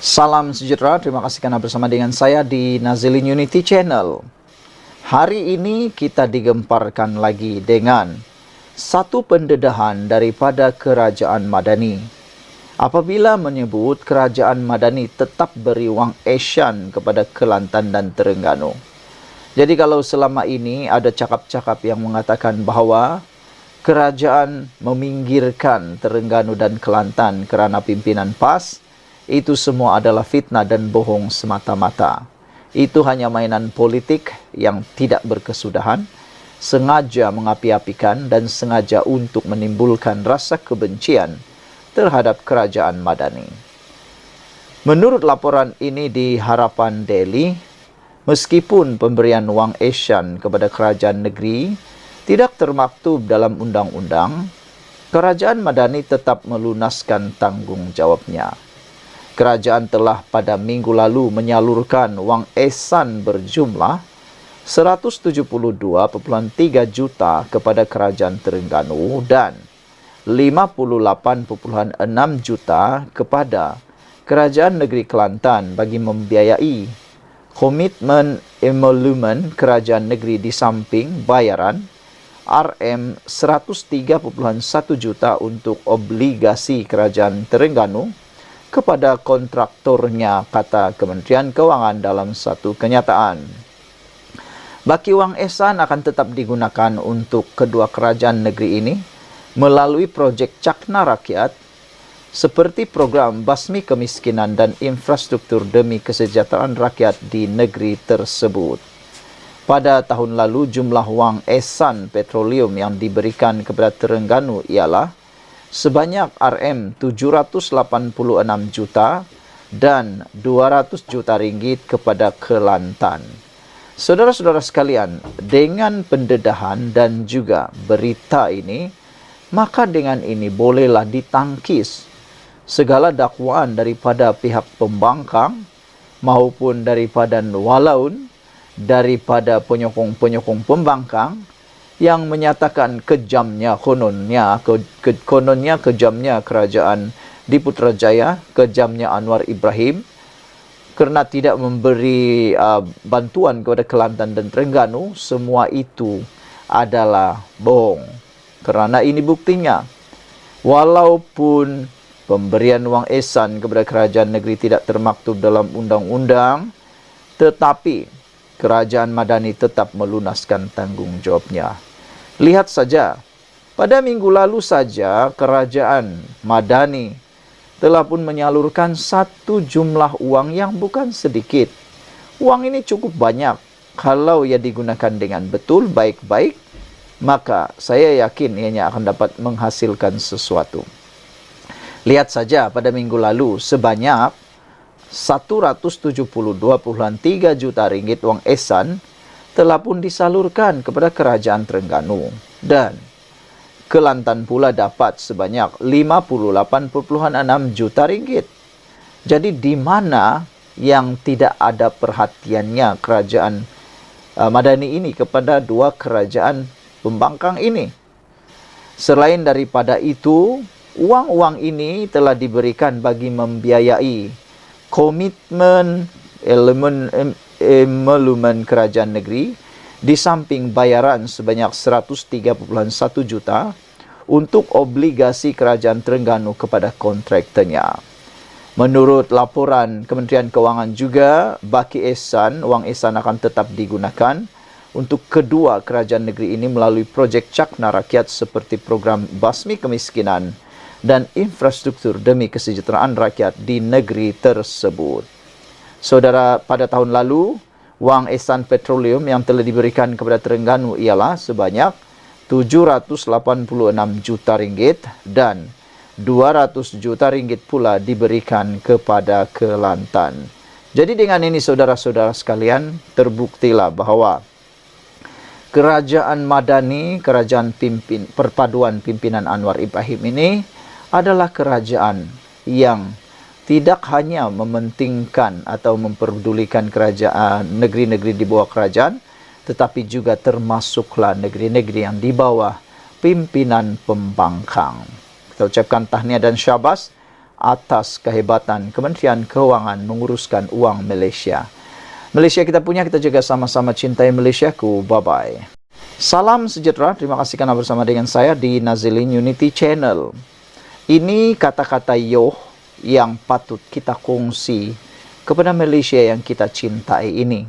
Salam sejahtera, terima kasih karena bersama dengan saya di Nazilin Unity Channel. Hari ini kita digemparkan lagi dengan satu pendedahan daripada Kerajaan Madani. Apabila menyebut Kerajaan Madani tetap beri wang esyan kepada Kelantan dan Terengganu. Jadi kalau selama ini ada cakap-cakap yang mengatakan bahawa kerajaan meminggirkan Terengganu dan Kelantan kerana pimpinan PAS, itu semua adalah fitnah dan bohong semata-mata. Itu hanya mainan politik yang tidak berkesudahan, sengaja mengapi-apikan dan sengaja untuk menimbulkan rasa kebencian terhadap Kerajaan Madani. Menurut laporan ini di Harapan Daily, meskipun pemberian wang esyan kepada kerajaan negeri tidak termaktub dalam undang-undang, Kerajaan Madani tetap melunaskan tanggungjawabnya. Kerajaan telah pada minggu lalu menyalurkan wang ehsan berjumlah 172.3 juta kepada Kerajaan Terengganu dan 58.6 juta kepada Kerajaan Negeri Kelantan bagi membiayai komitmen emolumen Kerajaan Negeri di samping bayaran RM103.1 juta untuk obligasi Kerajaan Terengganu kepada kontraktornya, kata Kementerian Kewangan dalam satu kenyataan. Baki wang ehsan akan tetap digunakan untuk kedua kerajaan negeri ini melalui projek Cakna Rakyat seperti program basmi kemiskinan dan infrastruktur demi kesejahteraan rakyat di negeri tersebut. Pada tahun lalu, jumlah wang ehsan petroleum yang diberikan kepada Terengganu ialah sebanyak RM786 juta dan 200 juta ringgit kepada Kelantan. Saudara-saudara sekalian, dengan pendedahan dan juga berita ini, maka dengan ini bolehlah ditangkis segala dakwaan daripada pihak pembangkang maupun daripada walaun, daripada penyokong-penyokong pembangkang yang menyatakan kejamnya kononnya kejamnya kerajaan di Putrajaya, kejamnya Anwar Ibrahim kerana tidak memberi bantuan kepada Kelantan dan Terengganu. Semua itu adalah bohong. Kerana ini buktinya, walaupun pemberian wang ehsan kepada kerajaan negeri tidak termaktub dalam undang-undang, tetapi Kerajaan Madani tetap melunaskan tanggungjawabnya. Lihat saja, pada minggu lalu saja Kerajaan Madani telah pun menyalurkan satu jumlah uang yang bukan sedikit. Uang ini cukup banyak. Kalau ia digunakan dengan betul, baik-baik, maka saya yakin ianya akan dapat menghasilkan sesuatu. Lihat saja pada minggu lalu sebanyak 172.3 juta ringgit wang ehsan telah pun disalurkan kepada Kerajaan Terengganu dan Kelantan pula dapat sebanyak 58.6 juta ringgit. Jadi di mana yang tidak ada perhatiannya Kerajaan Madani ini kepada dua kerajaan pembangkang ini? Selain daripada itu, uang-uang ini telah diberikan bagi membiayai komitmen emolumen kerajaan negeri di samping bayaran sebanyak 103.1 juta untuk obligasi Kerajaan Terengganu kepada kontraktornya. Menurut laporan Kementerian Kewangan juga, baki ehsan, wang ehsan akan tetap digunakan untuk kedua kerajaan negeri ini melalui projek Cakna Rakyat seperti program basmi kemiskinan dan infrastruktur demi kesejahteraan rakyat di negeri tersebut. Saudara, pada tahun lalu, wang ehsan petroleum yang telah diberikan kepada Terengganu ialah sebanyak 786 juta ringgit dan 200 juta ringgit pula diberikan kepada Kelantan. Jadi dengan ini saudara-saudara sekalian, terbuktilah bahawa Kerajaan Madani, kerajaan perpaduan pimpinan Anwar Ibrahim ini adalah kerajaan yang tidak hanya mementingkan atau memperdulikan kerajaan negeri-negeri di bawah kerajaan, tetapi juga termasuklah negeri-negeri yang di bawah pimpinan pembangkang. Kita ucapkan tahniah dan syabas atas kehebatan Kementerian Keuangan menguruskan uang Malaysia. Malaysia kita punya, kita jaga sama-sama, cintai Malaysiaku. Bye-bye. Salam sejahtera, terima kasih kerana bersama dengan saya di Nazilin Unity Channel. Ini kata-kata yoh yang patut kita kongsi kepada Malaysia yang kita cintai ini.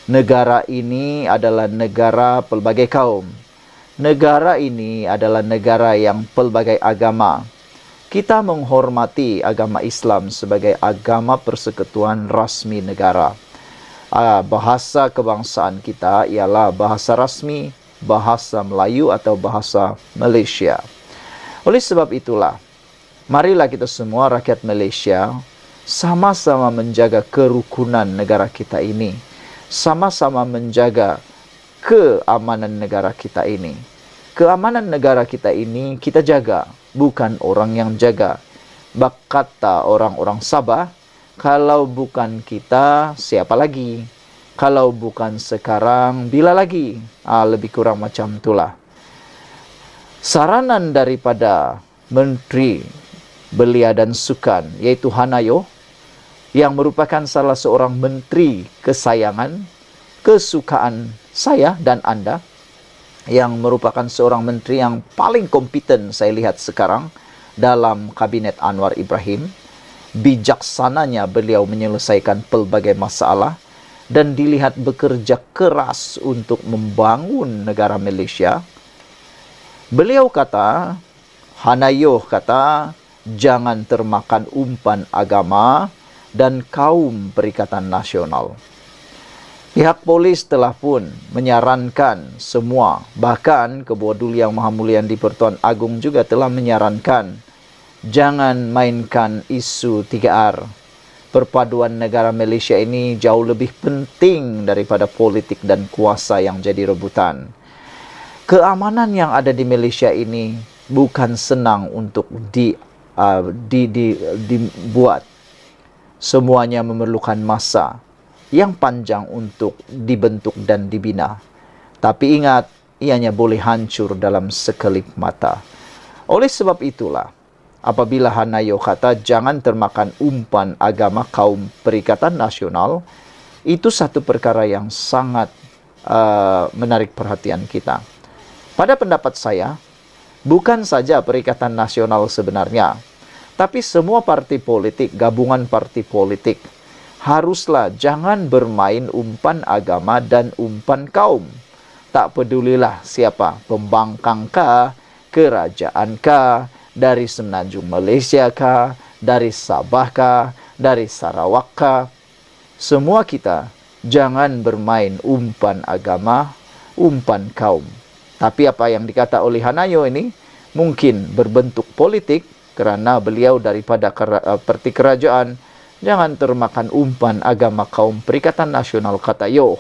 Negara ini adalah negara pelbagai kaum. Negara ini adalah negara yang pelbagai agama. Kita menghormati agama Islam sebagai agama persekutuan rasmi negara. Bahasa kebangsaan kita ialah bahasa rasmi, bahasa Melayu atau bahasa Malaysia. Oleh sebab itulah, marilah kita semua rakyat Malaysia sama-sama menjaga kerukunan negara kita ini. Sama-sama menjaga keamanan negara kita ini. Keamanan negara kita ini kita jaga, bukan orang yang jaga. Kata orang-orang Sabah, kalau bukan kita, siapa lagi? Kalau bukan sekarang, bila lagi? Lebih kurang macam itulah. Saranan daripada Menteri Belia dan Sukan, yaitu Hanayo, yang merupakan salah seorang menteri kesayangan, kesukaan saya dan anda, yang merupakan seorang menteri yang paling kompeten saya lihat sekarang dalam Kabinet Anwar Ibrahim. Bijaksananya beliau menyelesaikan pelbagai masalah dan dilihat bekerja keras untuk membangun negara Malaysia. Beliau kata, Hanayo kata, jangan termakan umpan agama dan kaum Perikatan Nasional. Pihak polis telah pun menyarankan semua, bahkan Ketua Duli Yang Maha Mulia di-Pertuan Agong juga telah menyarankan, jangan mainkan isu 3R. Perpaduan negara Malaysia ini jauh lebih penting daripada politik dan kuasa yang jadi rebutan. Keamanan yang ada di Malaysia ini bukan senang untuk dibuat. Semuanya memerlukan masa yang panjang untuk dibentuk dan dibina. Tapi ingat, ianya boleh hancur dalam sekelip mata. Oleh sebab itulah, apabila Hanayo kata jangan termakan umpan agama kaum Perikatan Nasional, itu satu perkara yang sangat menarik perhatian kita. Pada pendapat saya, bukan saja Perikatan Nasional sebenarnya, tapi semua parti politik, gabungan parti politik, haruslah jangan bermain umpan agama dan umpan kaum. Tak pedulilah siapa, pembangkang kah, kerajaan kah, dari Semenanjung Malaysia kah, dari Sabah kah, dari Sarawak kah. Semua kita jangan bermain umpan agama, umpan kaum. Tapi apa yang dikata oleh Hanayo ini mungkin berbentuk politik kerana beliau daripada parti kerajaan. Jangan termakan umpan agama kaum Perikatan Nasional, kata Yo.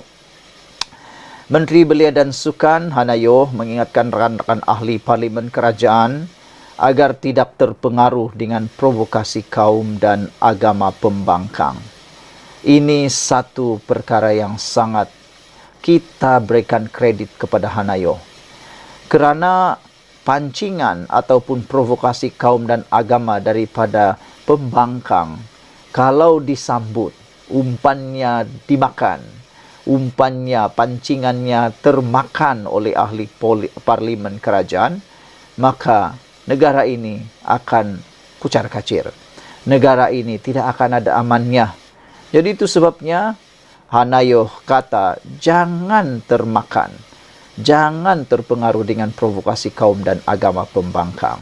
Menteri Belia dan Sukan Hanayo mengingatkan rakan-rakan ahli Parlimen Kerajaan agar tidak terpengaruh dengan provokasi kaum dan agama pembangkang. Ini satu perkara yang sangat kita berikan kredit kepada Hanayo. Kerana pancingan ataupun provokasi kaum dan agama daripada pembangkang, kalau disambut, umpannya dimakan, umpannya, pancingannya termakan oleh ahli parlimen kerajaan, maka negara ini akan kucar-kacir. Negara ini tidak akan ada amannya. Jadi itu sebabnya Hanayo kata, jangan termakan, jangan terpengaruh dengan provokasi kaum dan agama pembangkang.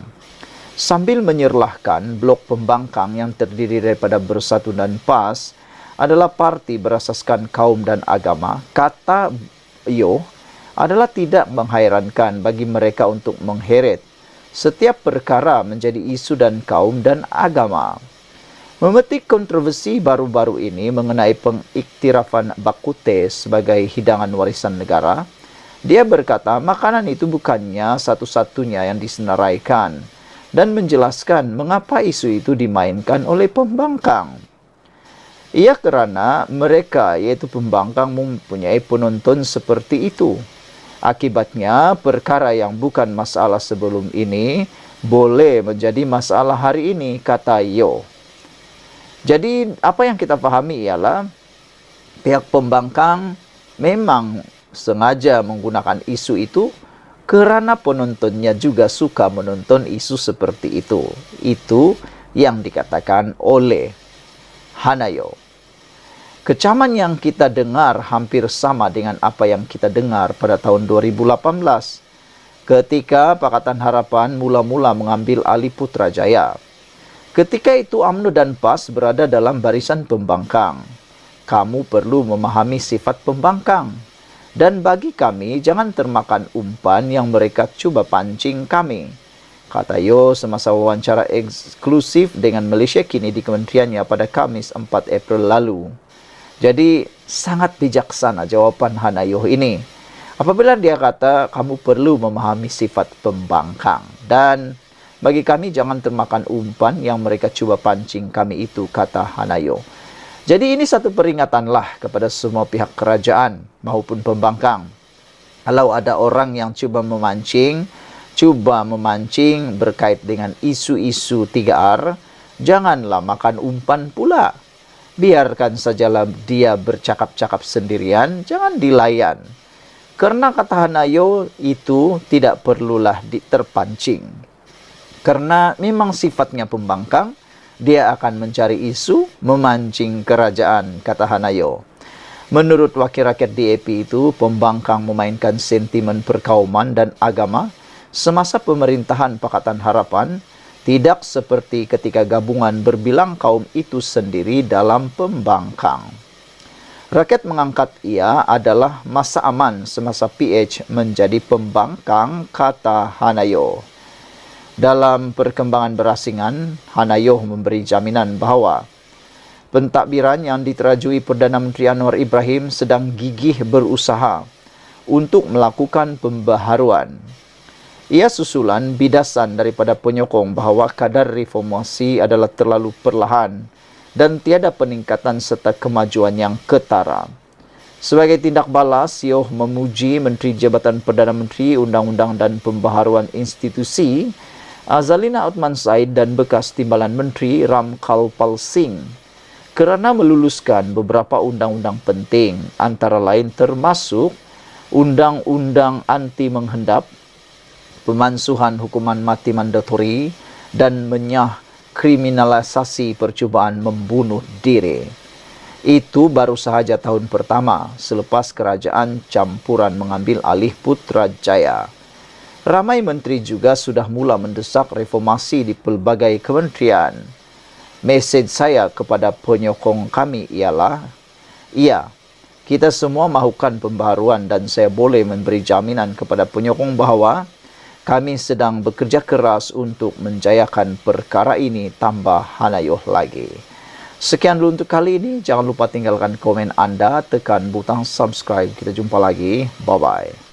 Sambil menyerlahkan blok pembangkang yang terdiri daripada Bersatu dan PAS adalah parti berasaskan kaum dan agama, kata Yo adalah tidak menghairankan bagi mereka untuk mengheret setiap perkara menjadi isu dan kaum dan agama. Memetik kontroversi baru-baru ini mengenai pengiktirafan bakute sebagai hidangan warisan negara, dia berkata makanan itu bukannya satu-satunya yang disenaraikan dan menjelaskan mengapa isu itu dimainkan oleh pembangkang. Ia kerana mereka, iaitu pembangkang, mempunyai penonton seperti itu. Akibatnya, perkara yang bukan masalah sebelum ini boleh menjadi masalah hari ini, kata Yo. Jadi apa yang kita pahami ialah pihak pembangkang memang sengaja menggunakan isu itu kerana penontonnya juga suka menonton isu seperti itu. Itu yang dikatakan oleh Hanayo. Kecaman yang kita dengar hampir sama dengan apa yang kita dengar pada tahun 2018 ketika Pakatan Harapan mula-mula mengambil alih Putrajaya. Ketika itu UMNO dan PAS berada dalam barisan pembangkang. Kamu perlu memahami sifat pembangkang. Dan bagi kami, jangan termakan umpan yang mereka cuba pancing kami. Kata Yo semasa wawancara eksklusif dengan Malaysia Kini di kementeriannya pada Khamis 4 April lalu. Jadi, sangat bijaksana jawaban Hanayo ini. Apabila dia kata, kamu perlu memahami sifat pembangkang. Dan bagi kami, jangan termakan umpan yang mereka cuba pancing kami itu, kata Hanayo. Jadi ini satu peringatanlah kepada semua pihak kerajaan maupun pembangkang. Kalau ada orang yang cuba memancing berkait dengan isu-isu 3R, janganlah makan umpan pula. Biarkan sajalah dia bercakap-cakap sendirian, jangan dilayan. Karena kata Hanayo itu tidak perlulah terpancing. Karena memang sifatnya pembangkang, dia akan mencari isu, memancing kerajaan, kata Hanayo. Menurut Wakil Rakyat DAP itu, pembangkang memainkan sentimen perkauman dan agama semasa pemerintahan Pakatan Harapan, tidak seperti ketika gabungan berbilang kaum itu sendiri dalam pembangkang. Rakyat mengangkat ia adalah masa aman semasa PH menjadi pembangkang, kata Hanayo. Dalam perkembangan berasingan, Hanayo memberi jaminan bahawa pentadbiran yang diterajui Perdana Menteri Anwar Ibrahim sedang gigih berusaha untuk melakukan pembaharuan. Ia susulan bidasan daripada penyokong bahawa kadar reformasi adalah terlalu perlahan dan tiada peningkatan serta kemajuan yang ketara. Sebagai tindak balas, Yoh memuji Menteri Jabatan Perdana Menteri Undang-Undang dan Pembaharuan Institusi Azalina Othman Said dan bekas Timbalan Menteri Ram Kalpal Singh kerana meluluskan beberapa undang-undang penting, antara lain termasuk Undang-Undang Anti Menghendap, pemansuhan hukuman mati mandatori dan menyah kriminalisasi percubaan membunuh diri. Itu baru sahaja tahun pertama selepas kerajaan campuran mengambil alih Putrajaya. Ramai menteri juga sudah mula mendesak reformasi di pelbagai kementerian. Mesej saya kepada penyokong kami ialah, ya, kita semua mahukan pembaharuan dan saya boleh memberi jaminan kepada penyokong bahawa kami sedang bekerja keras untuk menjayakan perkara ini, tambah Hanayo lagi. Sekian dulu untuk kali ini. Jangan lupa tinggalkan komen anda, tekan butang subscribe. Kita jumpa lagi. Bye-bye.